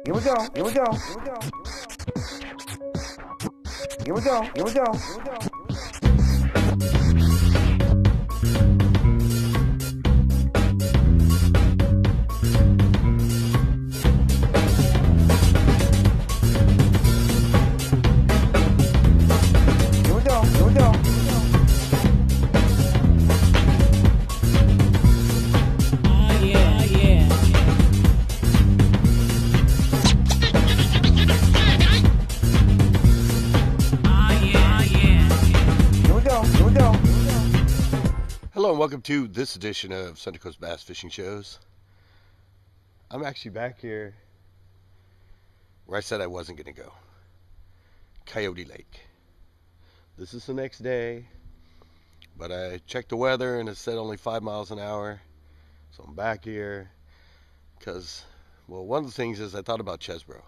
Here we go. Here we go. Here we go. Here we go. Hello and welcome to this edition of Central Coast Bass Fishing Shows. I'm actually back here where I said I wasn't going to go. Coyote Lake. This is the next day, but I checked the weather and it said only 5 miles an hour. So I'm back here because, well, one of the things is I thought about Chesbro.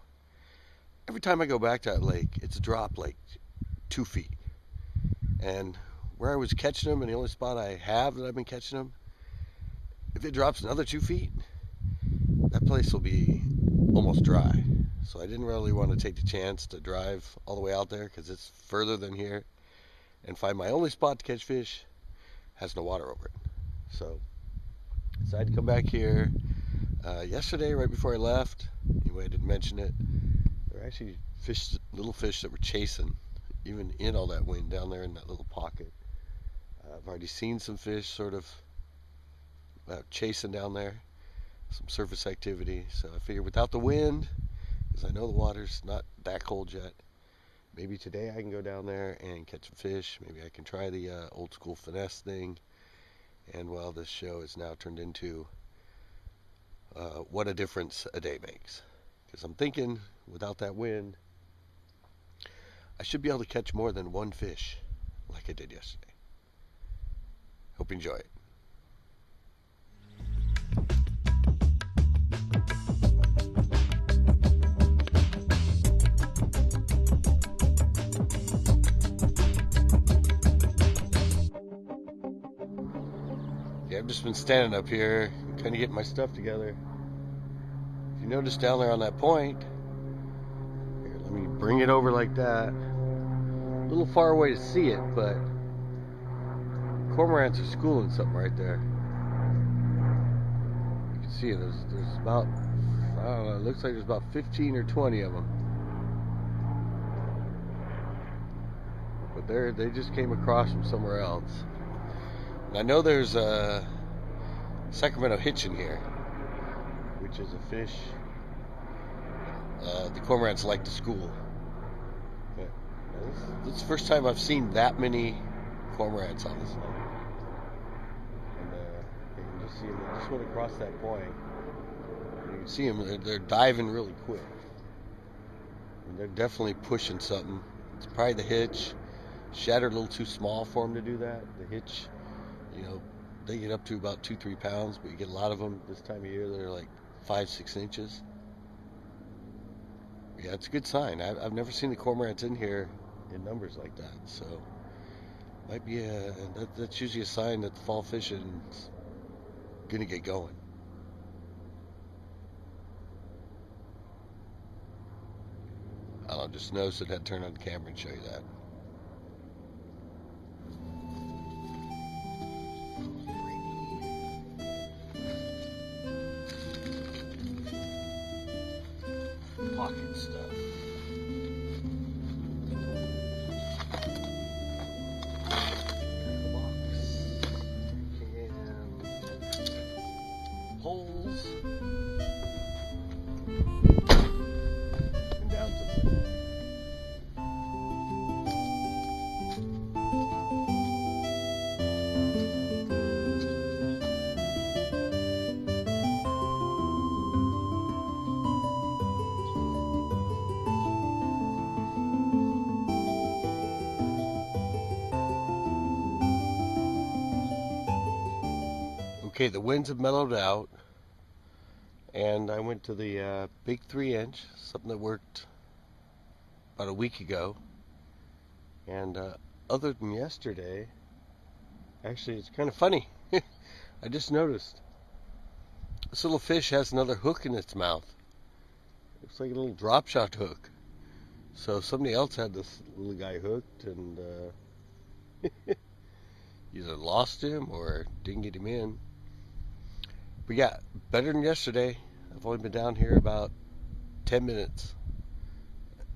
Every time I go back to that lake, it's dropped like 2 feet. And where I was catching them, and the only spot I have that I've been catching them, if it drops another 2 feet, that place will be almost dry. So I didn't really want to take the chance to drive all the way out there because it's further than here, and find my only spot to catch fish has no water over it. So I decided to come back here yesterday right before I left. Anyway, I didn't mention it. There were actually little fish that were chasing even in all that wind down there in that little pocket. I've already seen some fish sort of chasing down there, some surface activity. So I figured without the wind, because I know the water's not that cold yet, maybe today I can go down there and catch some fish. Maybe I can try the old school finesse thing. And well, this show is now turned into what a difference a day makes. Because I'm thinking without that wind, I should be able to catch more than one fish like I did yesterday. Hope you enjoy it. Yeah, I've just been standing up here, kind of getting my stuff together. If you notice down there on that point, here, let me bring it over like that. A little far away to see it, but cormorants are schooling something right there. You can see it. There's about, I don't know, it looks like there's about 15 or 20 of them. But they just came across from somewhere else. And I know there's a Sacramento hitch in here, which is a fish the cormorants like to school. But this is the first time I've seen that many cormorants on this lake. And you can just see them. They just went across that point. And you can see them. They're diving really quick. And they're definitely pushing something. It's probably the hitch. Shattered a little too small for them to do that. The hitch, you know, they get up to about 2-3 pounds, but you get a lot of them this time of year that are like 5-6 inches. Yeah, it's a good sign. I've never seen the cormorants in here in numbers like that, so might be that's usually a sign that the fall fishing's gonna get going. I don't know, just noticed it had to turn on the camera and show you that. Pocket stuff. Holes and down to them. Okay, the winds have mellowed out, and I went to the big 3-inch, something that worked about a week ago. And other than yesterday, actually it's kind of funny. I just noticed this little fish has another hook in its mouth. Looks like a little drop shot hook. So somebody else had this little guy hooked and either lost him or didn't get him in. But yeah, better than yesterday. I've only been down here about 10 minutes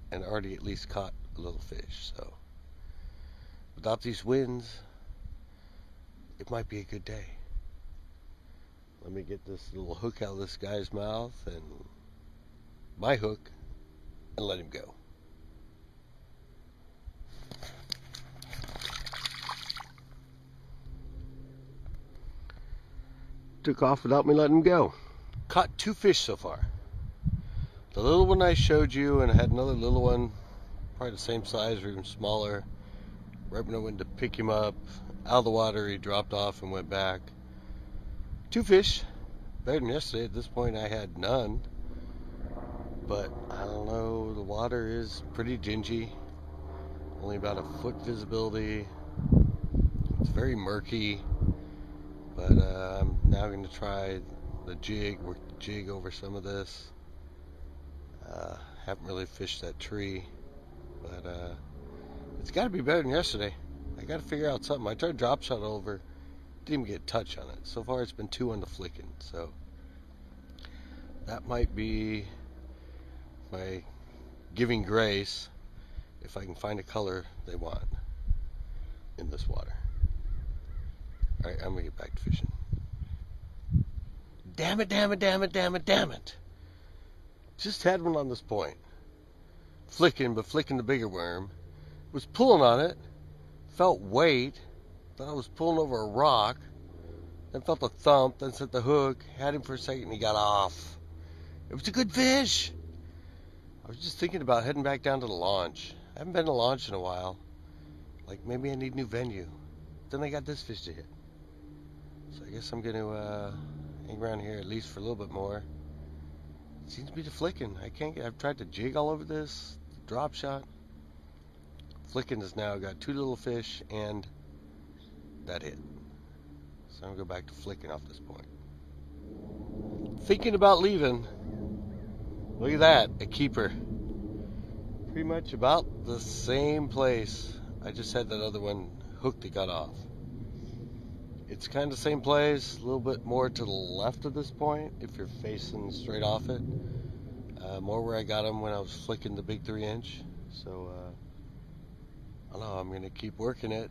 and already at least caught a little fish. So without these winds, it might be a good day. Let me get this little hook out of this guy's mouth and my hook and let him go. Took off without me letting him go. Caught 2 fish so far. The little one I showed you, and I had another little one, probably the same size or even smaller. Right when I went to pick him up out of the water, he dropped off and went back. 2 fish, better than yesterday. At this point I had none, but I don't know, the water is pretty dingy, only about a foot visibility. It's very murky, but I'm now going to try the jig, work the jig over some of this. Haven't really fished that tree, but it's got to be better than yesterday. I got to figure out something. I tried drop shot over, didn't even get a touch on it. So far it's been 2 on the flicking, so that might be my giving grace if I can find a color they want in this water. Alright, I'm gonna get back to fishing. Damn it, damn it, damn it, damn it, damn it. Just had one on this point. Flicking, but flicking the bigger worm. Was pulling on it, felt weight, thought I was pulling over a rock, then felt a thump, then set the hook, had him for a second and he got off. It was a good fish. I was just thinking about heading back down to the launch. I haven't been to the launch in a while. Like maybe I need a new venue. Then I got this fish to hit. So I guess I'm going to hang around here at least for a little bit more. It seems to be the flicking. I've tried to jig all over this, drop shot. Flicking has now got 2 little fish and that hit. So I'm going to go back to flicking off this point. Thinking about leaving. Look at that, a keeper. Pretty much about the same place. I just had that other one hooked that got off. It's kind of the same place, a little bit more to the left of this point if you're facing straight off it. More where I got him when I was flicking the big 3-inch. So I don't know, I'm going to keep working it.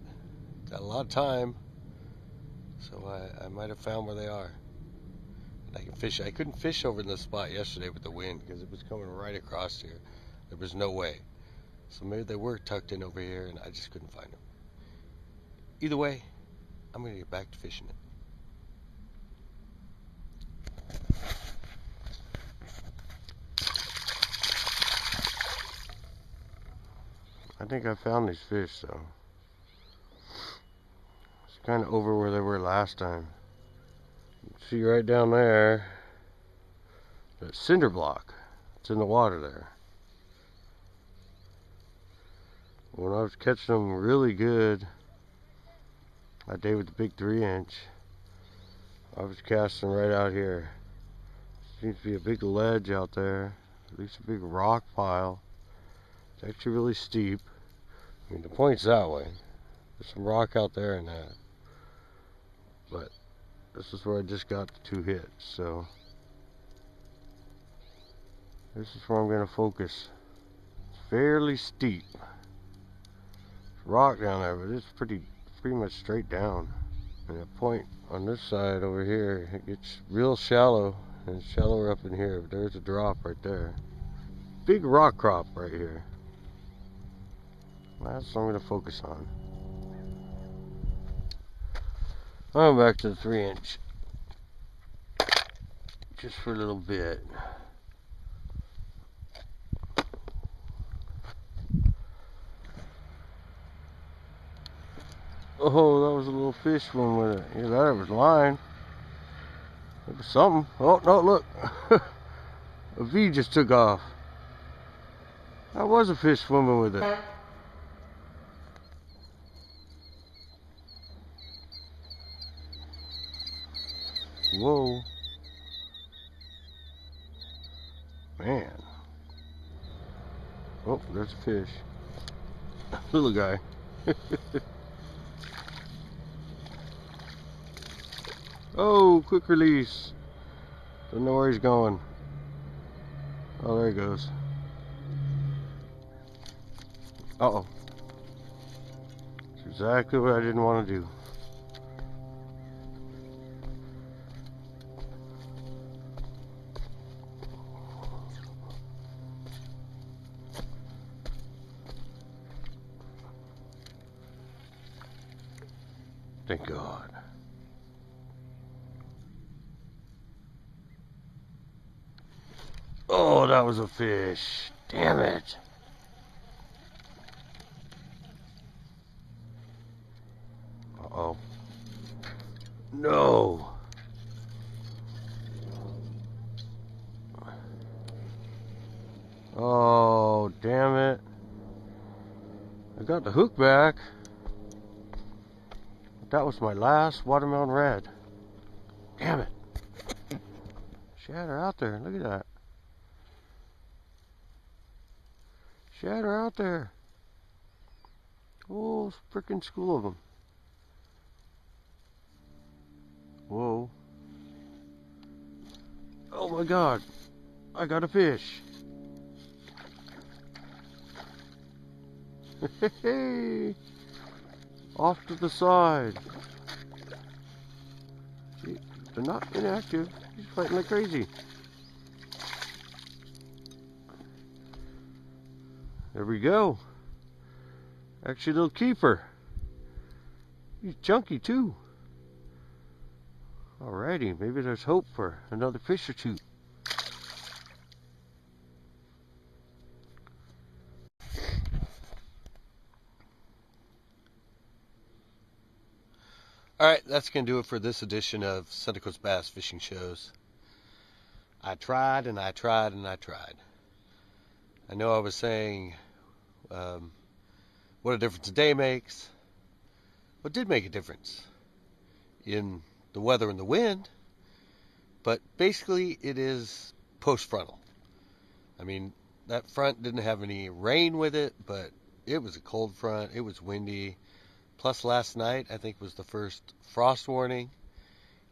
Got a lot of time, so I might have found where they are. And I can fish. I couldn't fish over in this spot yesterday with the wind because it was coming right across here. There was no way. So maybe they were tucked in over here and I just couldn't find them. Either way, I'm going to get back to fishing it. I think I found these fish, though. It's kind of over where they were last time. See right down there, that cinder block. It's in the water there. When I was catching them really good that day with the big 3-inch, I was casting right out here. Seems to be a big ledge out there, at least a big rock pile. It's actually really steep. I mean, the point's that way. There's some rock out there and that. But this is where I just got the 2 hits, so this is where I'm going to focus. It's fairly steep. There's rock down there, but it's pretty much straight down. And the point on this side over here, it gets real shallow, and it's shallower up in here, but there's a drop right there. Big rock crop right here. That's what I'm going to focus on. I'm back to the 3-inch. Just for a little bit. Oh, that was a little fish one with it. Yeah, that was line. It was something. Oh, no, look. A V just took off. That was a fish swimming with it. Whoa. Man. Oh, there's a fish. Little guy. Oh, quick release. Don't know where he's going. Oh, there he goes. Uh-oh. That's exactly what I didn't want to do. Thank God. Oh, that was a fish. Damn it. Uh-oh. No. Oh, damn it. I got the hook back. That was my last watermelon red. Damn it. She had her out there. Look at that. She had her out there. Oh, frickin' school of them. Whoa. Oh my God. I got a fish. Hey. Off to the side. See, they're not inactive. He's fighting like crazy. There we go. Actually, a little keeper. He's chunky too. Alrighty, maybe there's hope for another fish or two. Alright, that's going to do it for this edition of Santa Cruz Bass Fishing Shows. I tried and I tried and I tried. I know I was saying what a difference a day makes. What did make a difference? In the weather and the wind. But basically it is post-frontal. I mean, that front didn't have any rain with it, but it was a cold front. It was windy. Plus last night, I think, was the first frost warning.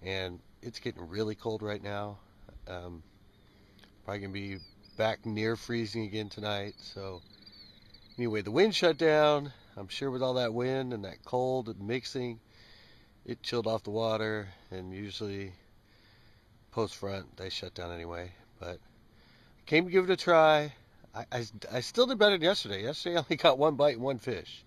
And it's getting really cold right now. Probably going to be back near freezing again tonight. So anyway, the wind shut down. I'm sure with all that wind and that cold and mixing, it chilled off the water. And usually post-front, they shut down anyway. But I came to give it a try. I still did better than yesterday. Yesterday I only got one bite and one fish.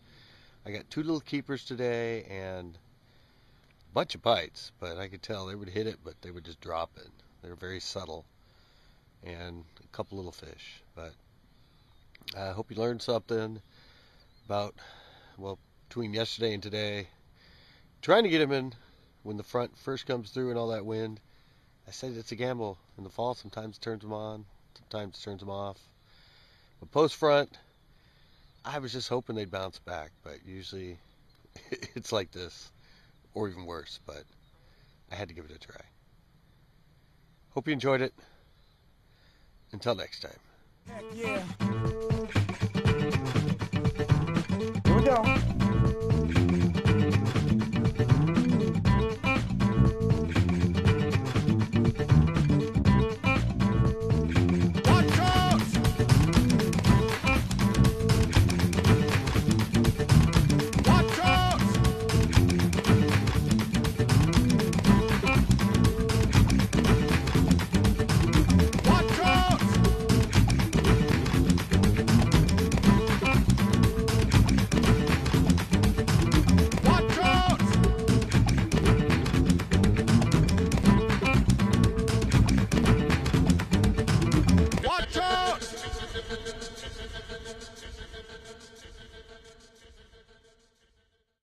I got two little keepers today and a bunch of bites, but I could tell they would hit it, but they would just drop it. They were very subtle, and a couple little fish. But I hope you learned something about, well, between yesterday and today. Trying to get them in when the front first comes through and all that wind. I said it's a gamble. In the fall, sometimes it turns them on, sometimes it turns them off. But post-front, I was just hoping they'd bounce back, but usually it's like this, or even worse, but I had to give it a try. Hope you enjoyed it. Until next time. Heck yeah. Here we go.